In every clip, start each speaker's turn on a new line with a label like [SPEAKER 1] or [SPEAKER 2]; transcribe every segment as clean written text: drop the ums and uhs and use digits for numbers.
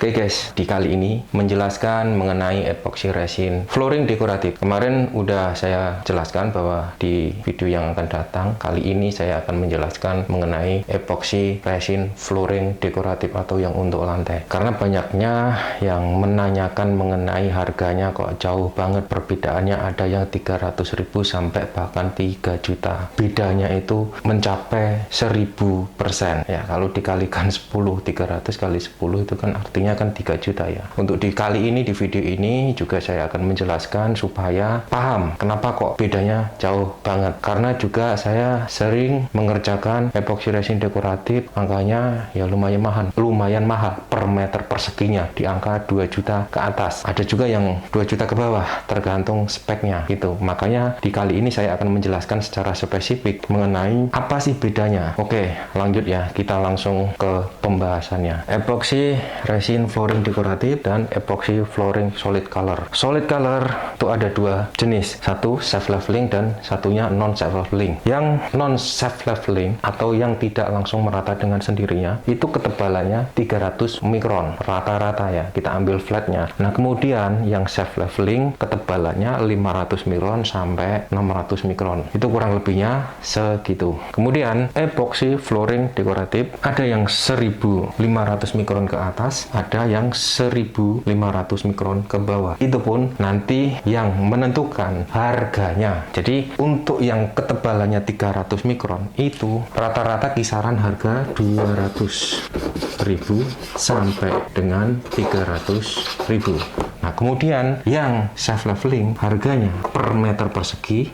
[SPEAKER 1] Oke guys, di kali ini menjelaskan mengenai epoxy resin flooring dekoratif. Kemarin udah saya jelaskan bahwa di video yang akan datang, kali ini saya akan menjelaskan mengenai epoxy resin flooring dekoratif atau yang untuk lantai. Karena banyaknya yang menanyakan mengenai harganya kok jauh banget perbedaannya, ada yang 300.000 sampai bahkan 3 juta. Bedanya itu mencapai 1000%. Ya, kalau dikalikan 10, 300 kali 10 itu kan artinya kan 3 juta ya. Untuk di kali ini, di video ini juga saya akan menjelaskan supaya paham kenapa kok bedanya jauh banget. Karena juga saya sering mengerjakan epoxy resin dekoratif, angkanya ya lumayan mahal per meter perseginya, di angka 2 juta ke atas. Ada juga yang 2 juta ke bawah, tergantung speknya gitu. Makanya di kali ini saya akan menjelaskan secara spesifik mengenai apa sih bedanya. Oke, lanjut ya, kita langsung ke pembahasannya. Epoxy resin flooring dekoratif dan epoxy flooring solid color. Solid color itu ada dua jenis, satu self leveling dan satunya non self leveling. Yang non self leveling atau yang tidak langsung merata dengan sendirinya itu ketebalannya 300 mikron rata-rata ya, kita ambil flatnya. Nah kemudian yang self leveling ketebalannya 500 mikron sampai 600 mikron, itu kurang lebihnya segitu. Kemudian epoxy flooring dekoratif ada yang 1500 mikron ke atas, ada yang 1500 mikron ke bawah. Itu pun nanti yang menentukan harganya. Jadi untuk yang ketebalannya 300 mikron itu rata-rata kisaran harga 200.000 sampai dengan 300.000. Nah kemudian yang self leveling harganya per meter persegi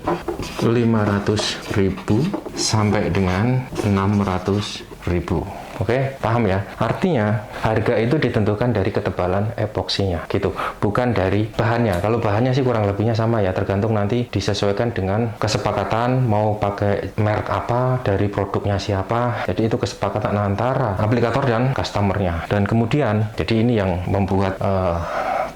[SPEAKER 1] 500.000 sampai dengan 600.000. Oke, paham ya? Artinya harga itu ditentukan dari ketebalan epoksinya gitu, bukan dari bahannya. Kalau bahannya sih kurang lebihnya sama ya, tergantung nanti disesuaikan dengan kesepakatan mau pakai merek apa, dari produknya siapa. Jadi itu kesepakatan antara aplikator dan customernya. Dan kemudian jadi ini yang membuat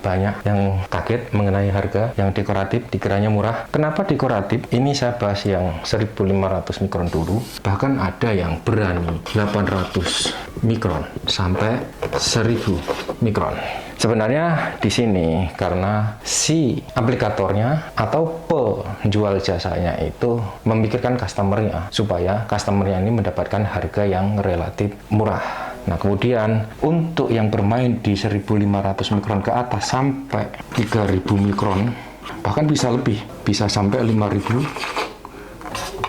[SPEAKER 1] banyak yang kaget mengenai harga yang dekoratif, dikiranya murah. Kenapa dekoratif? Ini saya bahas yang 1500 mikron dulu. Bahkan ada yang berani 800 mikron sampai 1000 mikron. Sebenarnya di sini karena si aplikatornya atau penjual jasanya itu memikirkan customernya, supaya customernya ini mendapatkan harga yang relatif murah. Nah kemudian untuk yang bermain di 1500 mikron ke atas sampai 3000 mikron, bahkan bisa lebih, bisa sampai 5000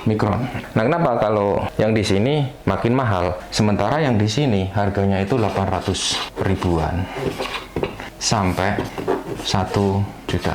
[SPEAKER 1] mikron. Nah kenapa kalau yang di sini makin mahal, sementara yang di sini harganya itu 800 ribuan sampai 1 juta.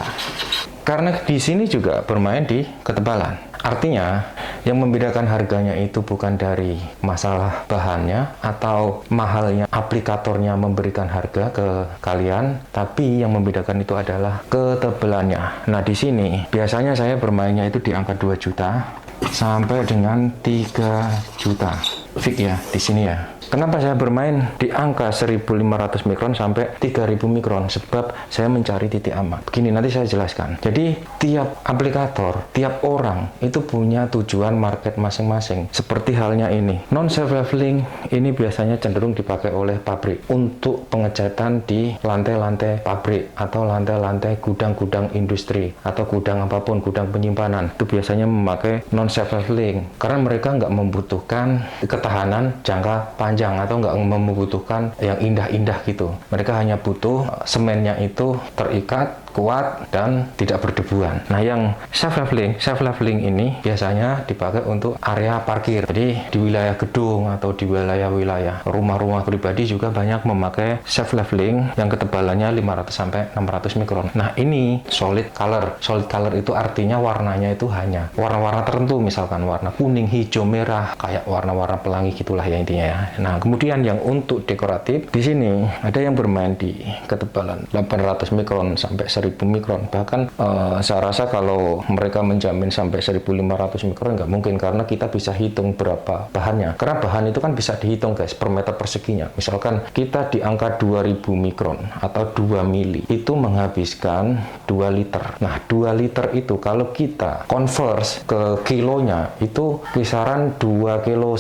[SPEAKER 1] Karena di sini juga bermain di ketebalan. Artinya, yang membedakan harganya itu bukan dari masalah bahannya atau mahalnya aplikatornya memberikan harga ke kalian, tapi yang membedakan itu adalah ketebalannya. Nah, di sini biasanya saya bermainnya itu di angka 2 juta sampai dengan 3 juta. Fix ya di sini ya. Kenapa saya bermain di angka 1500 mikron sampai 3000 mikron? Sebab saya mencari titik aman. Begini, nanti saya jelaskan. Jadi, tiap aplikator, tiap orang itu punya tujuan market masing-masing. Seperti halnya ini. Non-self-leveling ini biasanya cenderung dipakai oleh pabrik untuk pengecatan di lantai-lantai pabrik atau lantai-lantai gudang-gudang industri atau gudang apapun, gudang penyimpanan. Itu biasanya memakai non-self-leveling karena mereka nggak membutuhkan ketahanan jangka panjang atau nggak membutuhkan yang indah-indah gitu. Mereka hanya butuh semennya itu terikat, kuat, dan tidak berdebuan. Nah yang self leveling ini biasanya dipakai untuk area parkir. Jadi di wilayah gedung atau di wilayah-wilayah rumah-rumah pribadi juga banyak memakai self leveling yang ketebalannya 500 sampai 600 mikron. Nah ini solid color. Solid color itu artinya warnanya itu hanya warna-warna tertentu, misalkan warna kuning, hijau, merah, kayak warna-warna pelangi gitulah ya intinya ya. Nah kemudian yang untuk dekoratif di sini ada yang bermain di ketebalan 800 mikron sampai 1000 1000 mikron. Bahkan saya rasa kalau mereka menjamin sampai 1500 mikron nggak mungkin, karena kita bisa hitung berapa bahannya. Karena bahan itu kan bisa dihitung guys per meter perseginya. Misalkan kita di angka 2000 mikron atau 2 mili itu menghabiskan 2 liter. Nah 2 liter itu kalau kita convert ke kilonya itu kisaran 2,5 kilo.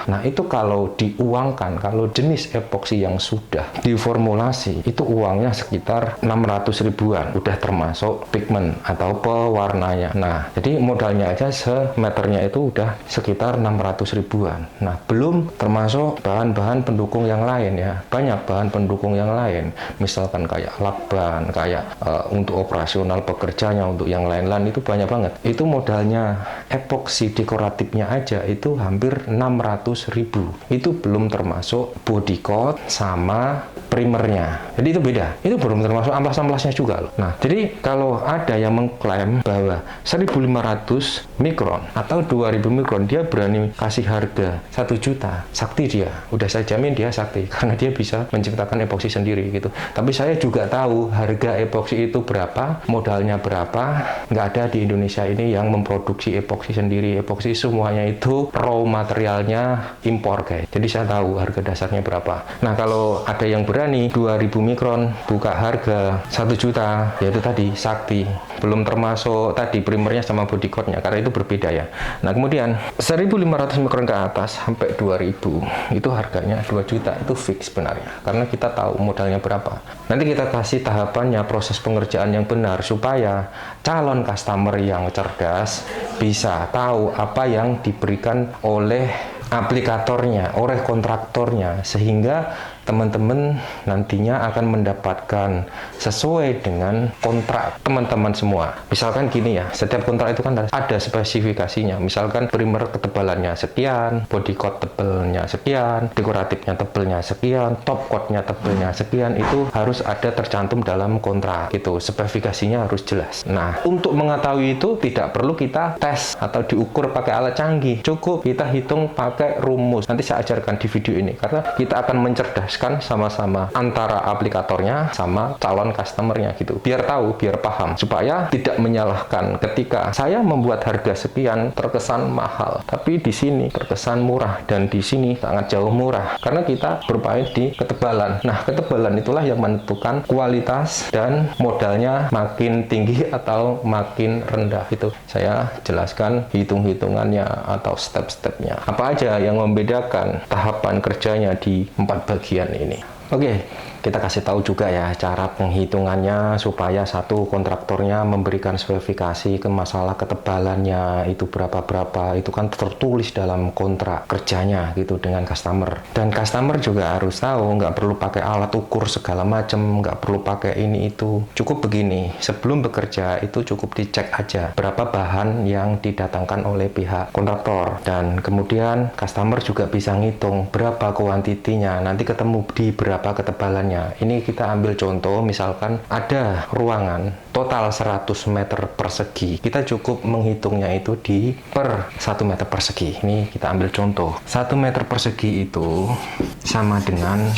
[SPEAKER 1] Nah itu kalau diuangkan, kalau jenis epoksi yang sudah diformulasi itu uangnya sekitar 600 ribuan, udah termasuk pigment atau pewarnanya. Nah jadi modalnya aja semeternya itu udah sekitar 600 ribuan. Nah belum termasuk bahan-bahan pendukung yang lain ya, banyak bahan pendukung yang lain, misalkan kayak lakban, kayak untuk operasional pekerjanya, untuk yang lain-lain itu banyak banget. Itu modalnya epoksi dekoratifnya aja itu hampir 600 ribu. Itu belum termasuk body coat sama primernya. Jadi itu beda. Itu belum termasuk amplas-amplasnya juga loh. Nah, jadi kalau ada yang mengklaim bahwa 1500 mikron atau 2000 mikron dia berani kasih harga 1 juta, sakti dia. Udah saya jamin dia sakti karena dia bisa menciptakan epoksi sendiri gitu. Tapi saya juga tahu harga epoksi itu berapa, modalnya berapa. Nggak ada di Indonesia ini yang memproduksi epoksi sendiri. Epoksi semuanya itu raw materialnya impor guys. Jadi saya tahu harga dasarnya berapa. Nah, kalau ada yang berani 2000 mikron buka harga 1 juta, yaitu tadi sakti. Belum termasuk tadi primernya sama body coatnya, karena itu berbeda ya. Nah, kemudian 1500 mikron ke atas sampai 2000 itu harganya 2 juta, itu fix sebenarnya. Karena kita tahu modalnya berapa. Nanti kita kasih tahapannya, proses pengerjaan yang benar supaya calon customer yang cerdas bisa tahu apa yang diberikan oleh aplikatornya, oleh kontraktornya, sehingga teman-teman nantinya akan mendapatkan sesuai dengan kontrak teman-teman semua. Misalkan gini ya, setiap kontrak itu kan ada spesifikasinya. Misalkan primer ketebalannya sekian, body coat tebelnya sekian, dekoratifnya tebelnya sekian, top coatnya tebelnya sekian, itu harus ada tercantum dalam kontrak gitu. Spesifikasinya harus jelas. Nah, untuk mengetahui itu tidak perlu kita tes atau diukur pakai alat canggih. Cukup kita hitung pakai rumus. Nanti saya ajarkan di video ini karena kita akan mencerdaskan sama-sama antara aplikatornya sama calon customernya gitu, biar tahu, biar paham, supaya tidak menyalahkan ketika saya membuat harga sekian terkesan mahal, tapi di sini terkesan murah dan di sini sangat jauh murah, karena kita bermain di ketebalan. Nah, ketebalan itulah yang menentukan kualitas dan modalnya makin tinggi atau makin rendah. Itu saya jelaskan hitung-hitungannya atau step-stepnya apa aja yang membedakan tahapan kerjanya di 4 bagian ini. Oke, kita kasih tahu juga ya cara penghitungannya supaya satu kontraktornya memberikan spesifikasi ke masalah ketebalannya itu berapa-berapa, itu kan tertulis dalam kontrak kerjanya gitu dengan customer. Dan customer juga harus tahu, nggak perlu pakai alat ukur segala macam, nggak perlu pakai ini itu. Cukup begini, sebelum bekerja itu cukup dicek aja berapa bahan yang didatangkan oleh pihak kontraktor. Dan kemudian customer juga bisa ngitung berapa kuantitinya, nanti ketemu di berapa ketebalannya. Ini kita ambil contoh, misalkan ada ruangan total 100 meter persegi. Kita cukup menghitungnya itu di per 1 meter persegi. Ini kita ambil contoh. 1 meter persegi itu sama dengan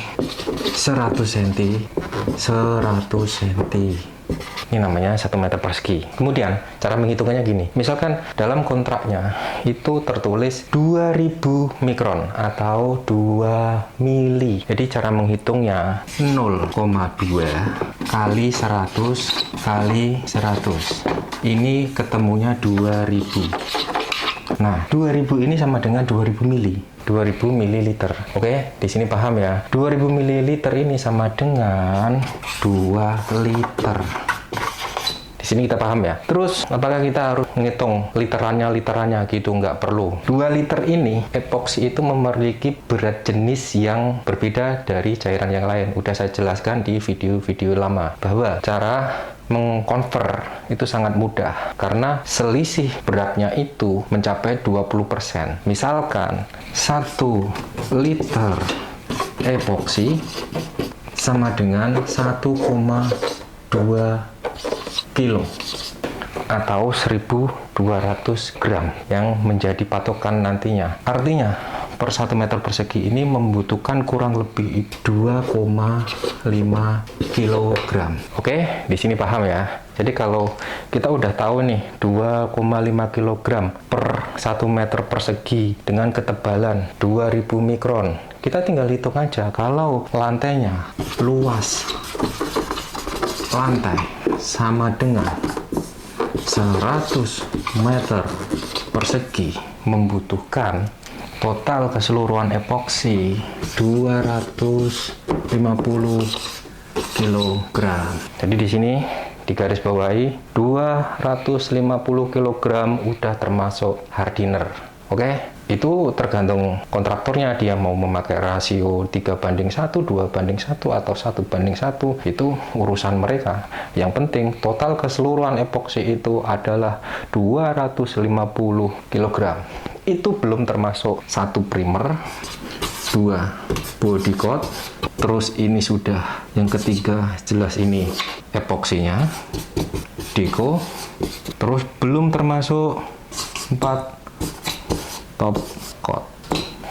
[SPEAKER 1] 100 cm 100 cm. Ini namanya 1 meter persegi. Kemudian cara menghitungnya gini. Misalkan dalam kontraknya itu tertulis 2000 mikron atau 2 mili. Jadi cara menghitungnya 0,2 kali 100 kali 100. Ini ketemunya 2000. Nah, 2000 ini sama dengan 2000 mili. 2000 ml. Oke, di sini paham ya. 2000 ml ini sama dengan 2 liter. Di sini kita paham ya. Terus, apakah kita harus ngitung literannya gitu? Nggak perlu. 2 liter ini, epoksi itu memiliki berat jenis yang berbeda dari cairan yang lain. Udah saya jelaskan di video-video lama. Bahwa cara mengkonver itu sangat mudah karena selisih beratnya itu mencapai 20%. Misalkan 1 liter epoksi sama dengan 1,2 kilo atau 1200 gram yang menjadi patokan nantinya. Artinya per 1 meter persegi ini membutuhkan kurang lebih 2,5 kilogram. Oke, di sini paham ya. Jadi kalau kita udah tahu nih 2,5 kilogram per 1 meter persegi dengan ketebalan 2000 mikron, kita tinggal hitung aja kalau lantainya luas lantai sama dengan 100 meter persegi membutuhkan total keseluruhan epoksi 250 kilogram. Jadi di sini di garis bawahi 250 kilogram udah termasuk hardener. Oke, itu tergantung kontraktornya, dia mau memakai rasio 3:1, 2:1, atau 1:1, itu urusan mereka. Yang penting total keseluruhan epoksi itu adalah 250 kg. Itu belum termasuk 1 primer, 2 body coat, terus ini sudah yang ketiga jelas ini epoksinya, deco, terus belum termasuk 4 top coat.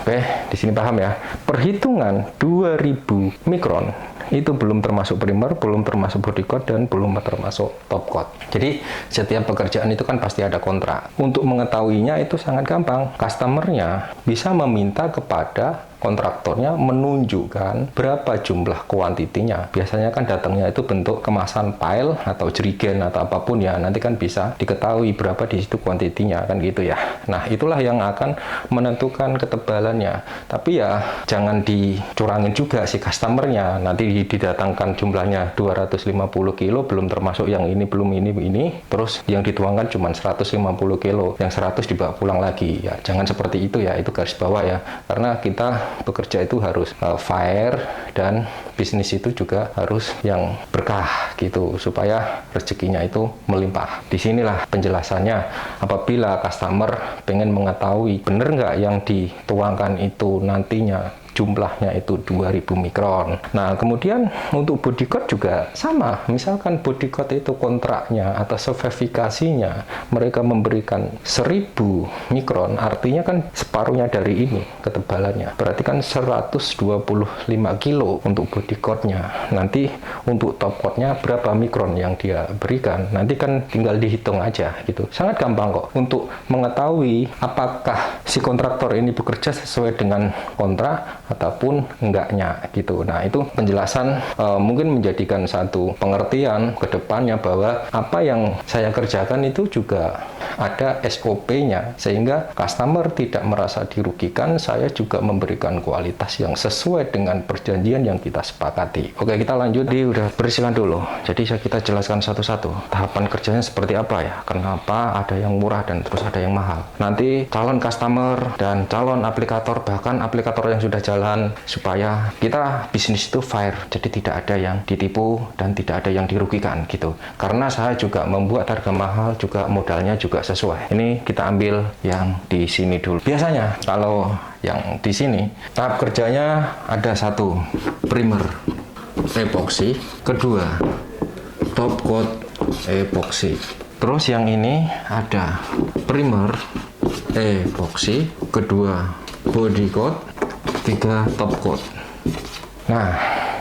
[SPEAKER 1] Oke, di sini paham ya. Perhitungan 2000 mikron itu belum termasuk primer, belum termasuk body coat, dan belum termasuk top coat. Jadi setiap pekerjaan itu kan pasti ada kontrak. Untuk mengetahuinya itu sangat gampang. Customernya bisa meminta kepada kontraktornya menunjukkan berapa jumlah kuantitinya. Biasanya kan datangnya itu bentuk kemasan pile atau jerigen atau apapun ya. Nanti kan bisa diketahui berapa di situ kuantitinya kan gitu ya. Nah, itulah yang akan menentukan ketebalannya. Tapi ya jangan dicurangin juga si customernya. Nanti didatangkan jumlahnya 250 kilo belum termasuk yang ini, belum ini. Terus yang dituangkan cuma 150 kilo, yang 100 dibawa pulang lagi. Ya, jangan seperti itu ya. Itu garis bawah ya. Karena kita bekerja itu harus fair, dan bisnis itu juga harus yang berkah gitu supaya rezekinya itu melimpah. Disinilah penjelasannya. Apabila customer pengen mengetahui benar nggak yang dituangkan itu nantinya jumlahnya itu 2000 mikron. Nah, kemudian untuk body coat juga sama. Misalkan body coat itu kontraknya atau spesifikasinya mereka memberikan 1000 mikron, artinya kan separuhnya dari ini ketebalannya. Berarti kan 125 kilo untuk body coatnya. Nanti untuk top coatnya berapa mikron yang dia berikan. Nanti kan tinggal dihitung aja gitu. Sangat gampang kok untuk mengetahui apakah si kontraktor ini bekerja sesuai dengan kontrak ataupun enggaknya gitu. Nah, itu penjelasan mungkin menjadikan satu pengertian ke depannya bahwa apa yang saya kerjakan itu juga ada SOP-nya sehingga customer tidak merasa dirugikan. Saya juga memberikan kualitas yang sesuai dengan perjanjian yang kita sepakati. Oke, kita lanjut. Udah berisikan dulu. Jadi kita jelaskan satu-satu tahapan kerjanya seperti apa ya. Kenapa ada yang murah dan terus ada yang mahal. Nanti calon customer dan calon aplikator, bahkan aplikator yang sudah jalan, supaya kita bisnis itu fair, jadi tidak ada yang ditipu dan tidak ada yang dirugikan gitu. Karena saya juga membuat harga mahal juga modalnya juga sesuai. Ini kita ambil yang di sini dulu. Biasanya kalau yang di sini tahap kerjanya ada 1 primer epoksi, kedua top coat epoksi, terus yang ini ada primer epoksi, kedua body coat, 3 top coat. Nah,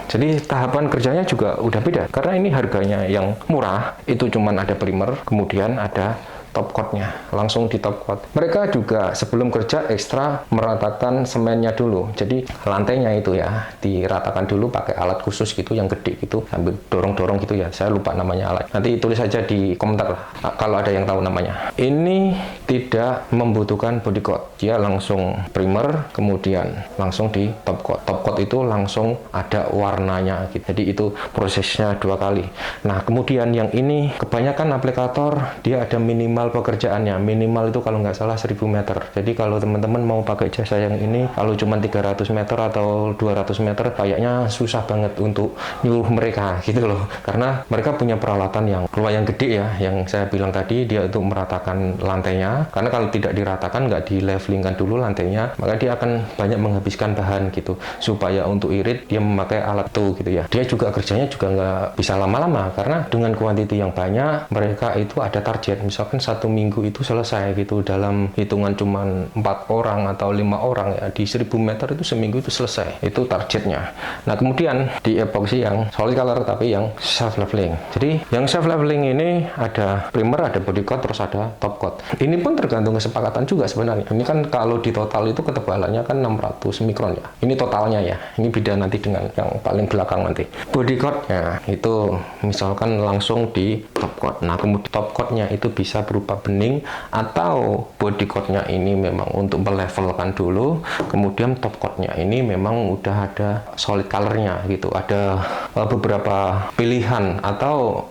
[SPEAKER 1] jadi tahapan kerjanya juga udah beda karena ini harganya yang murah itu cuman ada primer, kemudian ada top coatnya, langsung di top coat. Mereka juga sebelum kerja ekstra meratakan semennya dulu. Jadi lantainya itu ya diratakan dulu pakai alat khusus gitu yang gede gitu, sambil dorong-dorong gitu ya. Saya lupa namanya alat. Nanti tulis saja di komentar lah kalau ada yang tahu namanya. Ini tidak membutuhkan body coat. Dia langsung primer, kemudian langsung di top coat. Top coat itu langsung ada warnanya gitu. Jadi itu prosesnya 2 kali. Nah, kemudian yang ini kebanyakan aplikator dia ada minimal pekerjaannya. Minimal itu kalau nggak salah 1000 meter. Jadi kalau teman-teman mau pakai jasa yang ini, kalau cuma 300 meter atau 200 meter, kayaknya susah banget untuk nyuruh mereka gitu loh. Karena mereka punya peralatan yang lumayan gede ya, yang saya bilang tadi, dia untuk meratakan lantainya. Karena kalau tidak diratakan, nggak di levelingkan dulu lantainya, maka dia akan banyak menghabiskan bahan gitu. Supaya untuk irit, dia memakai alat tuh gitu ya. Dia juga kerjanya juga nggak bisa lama-lama, karena dengan kuantiti yang banyak, mereka itu ada target. Misalkan 1 1 minggu itu selesai gitu, dalam hitungan cuman 4 orang atau 5 orang ya, di 1000 meter itu seminggu itu selesai, itu targetnya. Nah kemudian di epoxy yang solid color tapi yang self leveling. Jadi yang self leveling ini ada primer, ada body coat, terus ada top coat. Ini pun tergantung kesepakatan juga sebenarnya. Ini kan kalau di total itu ketebalannya kan 600 mikron ya. Ini totalnya ya. Ini beda nanti dengan yang paling belakang nanti. Body coat ya itu misalkan langsung di top coat. Nah kemudian top coatnya itu bisa berupa bening, atau body coatnya ini memang untuk melevelkan dulu, kemudian top coatnya ini memang udah ada solid colornya gitu. Ada beberapa pilihan, atau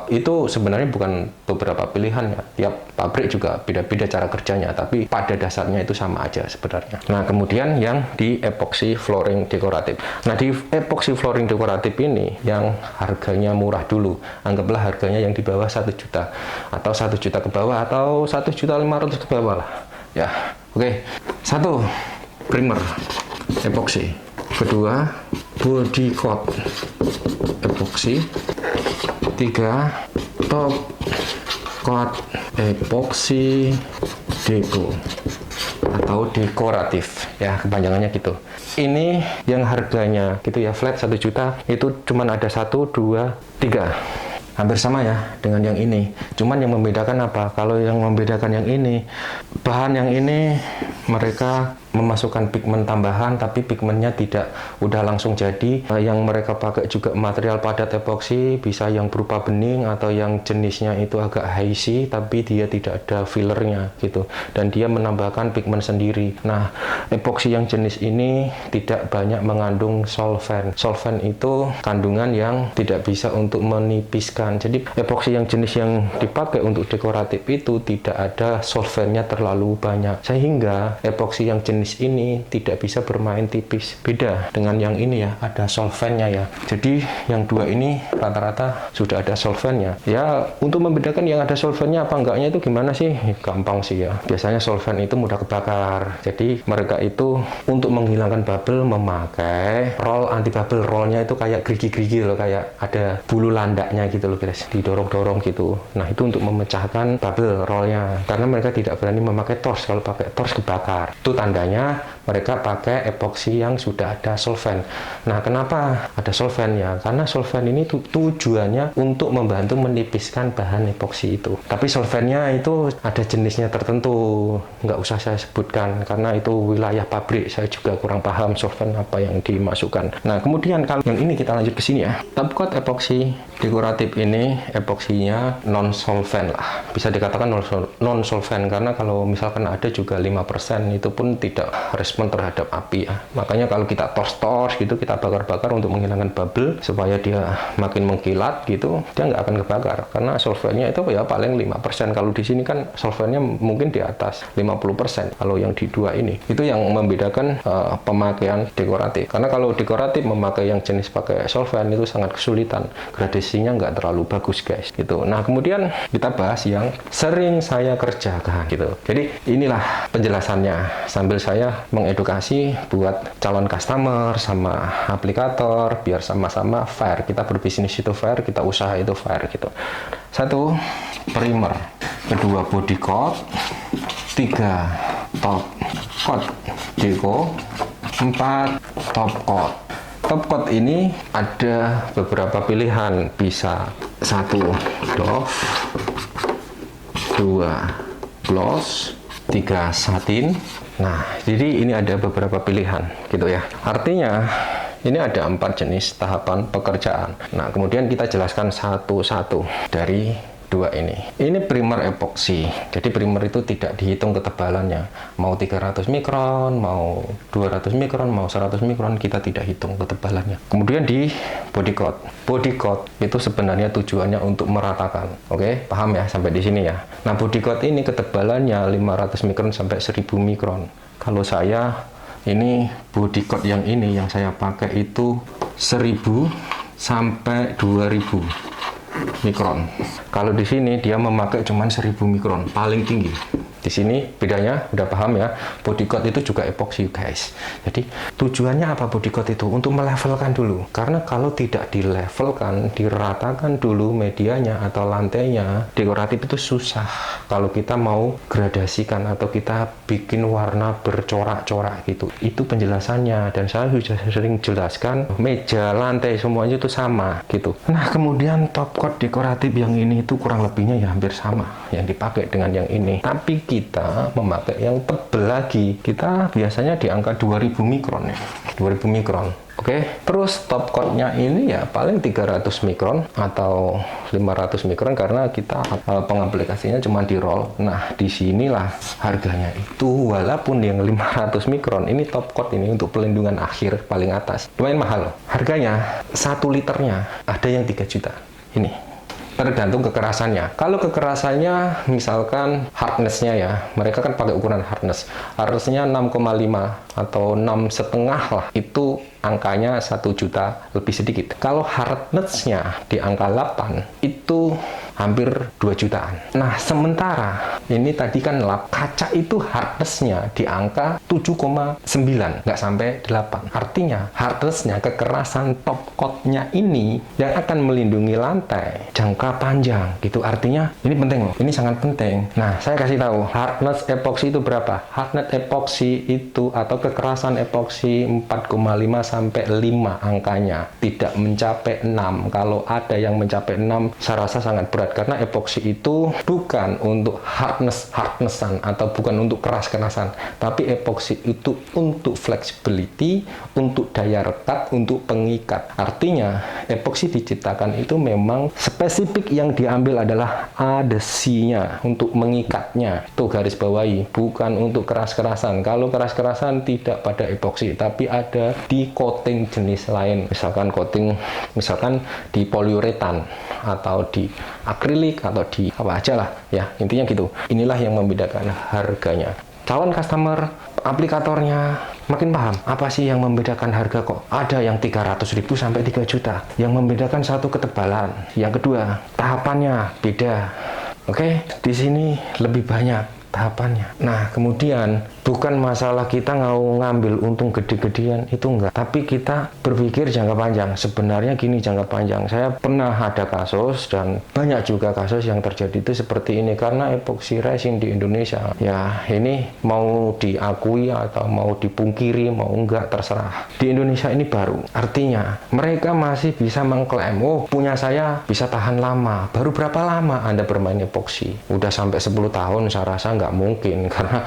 [SPEAKER 1] itu sebenarnya bukan beberapa pilihan ya, tiap pabrik juga beda-beda cara kerjanya, tapi pada dasarnya itu sama aja sebenarnya. Nah kemudian yang di epoxy flooring dekoratif. Nah di epoxy flooring dekoratif ini yang harganya murah dulu, anggaplah harganya yang di bawah 1 juta, atau 1 juta ke bawah, atau 1.500.000 ke bawah lah ya. Oke. 1 primer epoxy, kedua body coat epoxy, 3 top coat epoxy deco atau dekoratif ya, kepanjangannya gitu. Ini yang harganya gitu ya, flat 1 juta, itu cuman ada 1, 2, 3. Hampir sama ya dengan yang ini. Cuman yang membedakan apa? Kalau yang membedakan yang ini, bahan yang ini mereka memasukkan pigmen tambahan, tapi pigmennya tidak udah langsung jadi. Yang mereka pakai juga material padat epoxy, bisa yang berupa bening atau yang jenisnya itu agak hazy, tapi dia tidak ada fillernya gitu, dan dia menambahkan pigmen sendiri. Nah epoxy yang jenis ini tidak banyak mengandung solvent. Solvent itu kandungan yang tidak bisa untuk menipiskan. Jadi epoxy yang jenis yang dipakai untuk dekoratif itu tidak ada solventnya terlalu banyak, sehingga epoxy yang jenis ini tidak bisa bermain tipis. Beda dengan yang ini ya, ada solventnya ya. Jadi yang dua ini rata-rata sudah ada solventnya. Ya untuk membedakan yang ada solventnya apa enggaknya itu gimana sih? Gampang sih ya. Biasanya solvent itu mudah kebakar. Jadi mereka itu untuk menghilangkan bubble memakai roll anti bubble. Rollnya itu kayak gerigi-gerigi loh, kayak ada bulu landaknya gitu loh guys, didorong-dorong gitu. Nah itu untuk memecahkan bubble rollnya, karena mereka tidak berani memakai torch. Kalau pakai torch kebakar. Itu tandanya mereka pakai epoxy yang sudah ada solvent. Nah kenapa ada solvent ya? Karena solvent ini tujuannya untuk membantu menipiskan bahan epoxy itu. Tapi solventnya itu ada jenisnya tertentu, nggak usah saya sebutkan karena itu wilayah pabrik, saya juga kurang paham solvent apa yang dimasukkan. Nah kemudian kalau yang ini kita lanjut ke sini ya. Top coat epoxy dekoratif ini epoxinya non solvent lah, bisa dikatakan non solvent, karena kalau misalkan ada juga 5% itu pun tidak respon terhadap api ya. Makanya kalau kita torch gitu, kita bakar-bakar untuk menghilangkan bubble supaya dia makin mengkilat gitu, dia nggak akan kebakar karena solventnya itu ya paling 5%. Kalau di sini kan solventnya mungkin di atas 50%. Kalau yang di dua ini itu yang membedakan pemakaian dekoratif. Karena kalau dekoratif memakai yang jenis pakai solvent itu sangat kesulitan, gradasinya nggak terlalu bagus guys gitu. Nah kemudian kita bahas yang sering saya kerjakan gitu. Jadi inilah penjelasannya sambil saya mengedukasi buat calon customer sama aplikator biar sama-sama fair. Kita berbisnis itu fair, kita usaha itu fair gitu. 1 primer, kedua body coat, 3 top coat deco, 4 top coat. Top coat ini ada beberapa pilihan, bisa 1 doff, 2 gloss, 3 satin. Nah, jadi ini ada beberapa pilihan gitu ya. Artinya ini ada 4 jenis tahapan pekerjaan. Nah, kemudian kita jelaskan satu-satu dari 2 ini. Ini primer epoxy. Jadi primer itu tidak dihitung ketebalannya. Mau 300 mikron, mau 200 mikron, mau 100 mikron, kita tidak hitung ketebalannya. Kemudian di body coat. Body coat itu sebenarnya tujuannya untuk meratakan. Oke, paham ya sampai di sini ya. Nah, body coat ini ketebalannya 500 mikron sampai 1000 mikron. Kalau saya ini body coat yang ini yang saya pakai itu 1000 sampai 2000. mikron. Kalau di sini dia memakai cuma 1000 mikron, paling tinggi. Di sini bedanya udah paham ya, body coat itu juga epoksi guys. Jadi tujuannya apa body coat itu? Untuk melevelkan dulu. Karena kalau tidak dilevelkan, diratakan dulu medianya atau lantainya, dekoratif itu susah. Kalau kita mau gradasikan atau kita bikin warna bercorak-corak gitu. Itu penjelasannya, dan saya sudah sering jelaskan, meja, lantai semuanya itu sama gitu. Nah, kemudian top coat dekoratif yang ini itu kurang lebihnya ya hampir sama yang dipakai dengan yang ini. Tapi kita memakai yang tebal lagi. Kita biasanya di angka 2000 mikron ya. 2000 mikron. Oke, terus top coatnya ini ya paling 300 mikron atau 500 mikron karena kita pengaplikasinya cuma di roll. Nah, disinilah harganya itu walaupun yang 500 mikron ini top coat ini untuk pelindungan akhir paling atas. Lumayan mahal. Harganya 1 liternya ada yang 3 juta. Ini tergantung kekerasannya. Kalau kekerasannya misalkan hardness-nya ya, mereka kan pakai ukuran hardness. Harusnya 6,5 atau 6,5 lah. Itu angkanya 1 juta lebih sedikit. Kalau hardness-nya di angka 8 itu hampir 2 jutaan. Nah, sementara ini tadi kan lap, kaca itu hardness-nya di angka 7,9, nggak sampai 8. Artinya hardness-nya, kekerasan top coat-nya ini yang akan melindungi lantai jangka panjang gitu. Artinya ini penting loh, ini sangat penting. Nah, saya kasih tahu hardness epoksi itu berapa. Hardness epoksi itu atau kekerasan epoksi 4,5 sampai 5 angkanya, tidak mencapai 6. Kalau ada yang mencapai 6, saya rasa sangat berat. Karena epoksi itu bukan untuk hardnessan atau bukan untuk keras-kerasan, tapi epoksi itu untuk flexibility, untuk daya rekat, untuk pengikat. Artinya epoksi diciptakan itu memang spesifik yang diambil adalah adhesinya untuk mengikatnya. Itu garis bawahi, bukan untuk keras-kerasan. Kalau keras-kerasan tidak pada epoksi, tapi ada di coating jenis lain. Misalkan coating, misalkan di poliuretan atau di akrilik atau di apa aja lah ya, intinya gitu. Inilah yang membedakan harganya. Calon customer, aplikatornya makin paham apa sih yang membedakan harga. Kok ada yang 300.000 sampai 3 juta. Yang membedakan satu ketebalan, yang kedua tahapannya beda. Oke, di sini lebih banyak tahapannya. Nah, kemudian bukan masalah kita ngambil untung gede-gedean, itu enggak. Tapi kita berpikir jangka panjang. Sebenarnya gini jangka panjang. Saya pernah ada kasus dan banyak juga kasus yang terjadi itu seperti ini. Karena epoxy resin di Indonesia, ya ini mau diakui atau mau dipungkiri, mau enggak terserah. Di Indonesia ini baru. Artinya mereka masih bisa mengklaim, oh punya saya bisa tahan lama. Baru berapa lama Anda bermain epoxy? Udah sampai 10 tahun saya rasa nggak mungkin, karena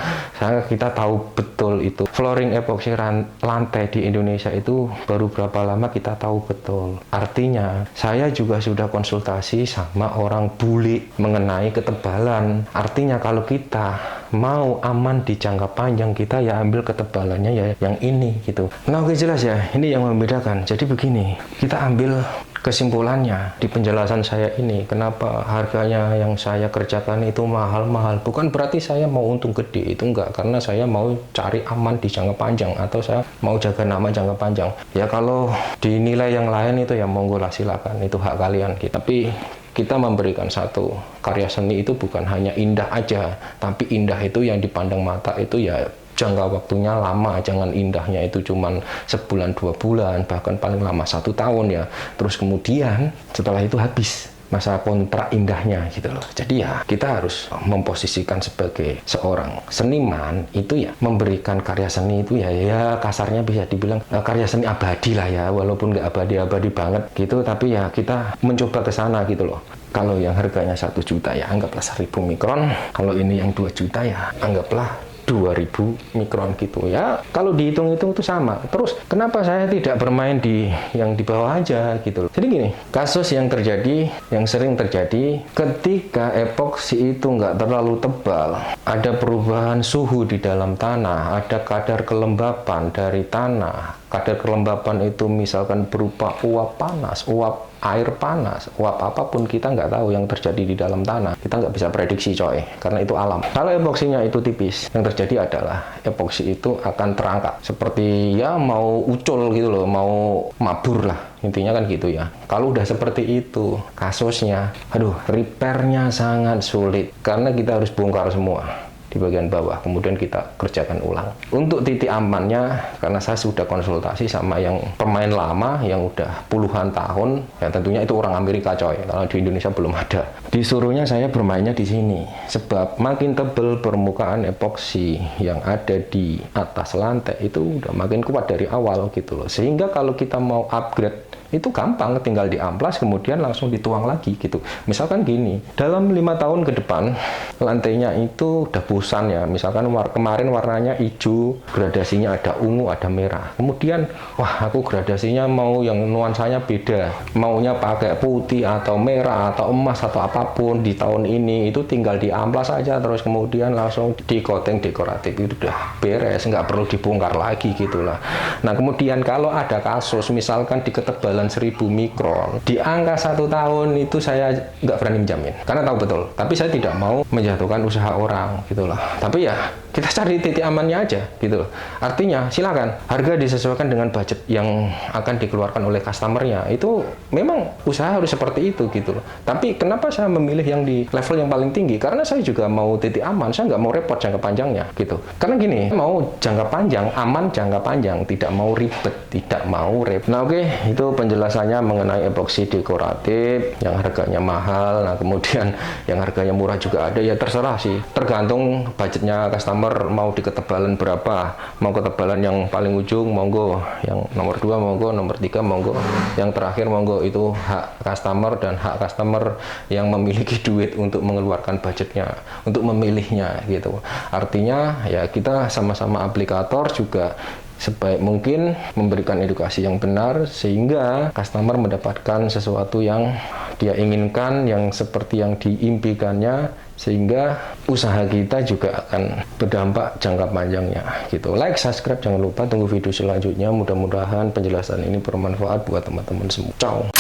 [SPEAKER 1] kita tahu betul itu flooring epoxy lantai di Indonesia itu baru berapa lama kita tahu betul. Artinya saya juga sudah konsultasi sama orang bule mengenai ketebalan. Artinya kalau kita mau aman di jangka panjang, kita ya ambil ketebalannya ya yang ini gitu. Nah, oke, jelas ya, ini yang membedakan. Jadi begini, kita ambil kesimpulannya di penjelasan saya ini, kenapa harganya yang saya kerjakan itu mahal-mahal. Bukan berarti saya mau untung gede, itu enggak, karena saya mau cari aman di jangka panjang atau saya mau jaga nama jangka panjang. Ya kalau dinilai yang lain itu ya monggo lah, silakan, itu hak kalian gitu. Tapi kita memberikan satu karya seni itu bukan hanya indah aja, tapi indah itu yang dipandang mata itu ya jangka waktunya lama. Jangan indahnya itu cuman sebulan 2 bulan, bahkan paling lama 1 tahun ya. Terus kemudian setelah itu habis masa kontrak indahnya gitu loh. Jadi ya kita harus memposisikan sebagai seorang seniman itu ya memberikan karya seni itu ya kasarnya bisa dibilang karya seni abadi lah ya, walaupun nggak abadi-abadi banget gitu, tapi ya kita mencoba ke sana gitu loh. Kalau yang harganya 1 juta ya anggaplah 1000 mikron, kalau ini yang 2 juta ya anggaplah 2000 mikron gitu ya. Kalau dihitung-hitung itu sama. Terus kenapa saya tidak bermain di yang di bawah aja gitu loh. Jadi gini, kasus yang terjadi, yang sering terjadi ketika epoksi itu nggak terlalu tebal, ada perubahan suhu di dalam tanah, ada kadar kelembapan dari tanah. Kadar kelembapan itu misalkan berupa uap panas, uap air panas, uap apapun, kita nggak tahu yang terjadi di dalam tanah. Kita nggak bisa prediksi coy, karena itu alam. Kalau epoksinya itu tipis, yang terjadi adalah epoksi itu akan terangkat. Seperti ya mau ucul gitu loh, mau mabur lah. Intinya kan gitu ya. Kalau udah seperti itu kasusnya, aduh, repairnya sangat sulit karena kita harus bongkar semua di bagian bawah, kemudian kita kerjakan ulang. Untuk titik amannya, karena saya sudah konsultasi sama yang pemain lama yang udah puluhan tahun, ya tentunya itu orang Amerika coy, kalau di Indonesia belum ada. Disuruhnya saya bermainnya di sini, sebab makin tebal permukaan epoksi yang ada di atas lantai itu udah makin kuat dari awal gitu loh. Sehingga kalau kita mau upgrade itu gampang, tinggal diamplas kemudian langsung dituang lagi gitu. Misalkan gini, dalam 5 tahun ke depan lantainya itu udah bosan ya, misalkan kemarin warnanya hijau, gradasinya ada ungu, ada merah, kemudian wah aku gradasinya mau yang nuansanya beda, maunya pakai putih atau merah atau emas atau apapun di tahun ini, itu tinggal diamplas aja terus kemudian langsung di coating dekoratif, itu udah beres, nggak perlu dibongkar lagi gitulah. Nah kemudian kalau ada kasus misalkan di ketebalan 1000 mikron di angka 1 tahun, itu saya nggak berani menjamin karena tahu betul, tapi saya tidak mau menjatuhkan usaha orang gitulah. Tapi ya kita cari titik amannya aja gitu loh. Artinya silakan harga disesuaikan dengan budget yang akan dikeluarkan oleh customernya, itu memang usaha harus seperti itu gitu loh. Tapi kenapa saya memilih yang di level yang paling tinggi? Karena saya juga mau titik aman, saya nggak mau repot jangka panjangnya gitu. Karena gini, mau jangka panjang, aman jangka panjang, tidak mau ribet, tidak mau repot. Nah oke, itu penjelasannya mengenai epoksi dekoratif yang harganya mahal. Nah kemudian yang harganya murah juga ada, ya terserah sih, tergantung budgetnya customer mau di ketebalan berapa. Mau ketebalan yang paling ujung monggo, yang nomor 2 monggo, nomor 3 monggo, yang terakhir monggo. Itu hak customer dan hak customer yang memiliki duit untuk mengeluarkan budgetnya untuk memilihnya gitu. Artinya ya kita sama-sama aplikator juga sebaik mungkin memberikan edukasi yang benar sehingga customer mendapatkan sesuatu yang dia inginkan, yang seperti yang diimpikannya, sehingga usaha kita juga akan berdampak jangka panjangnya gitu. Like, subscribe, jangan lupa, tunggu video selanjutnya. Mudah-mudahan penjelasan ini bermanfaat buat teman-teman semua. Ciao.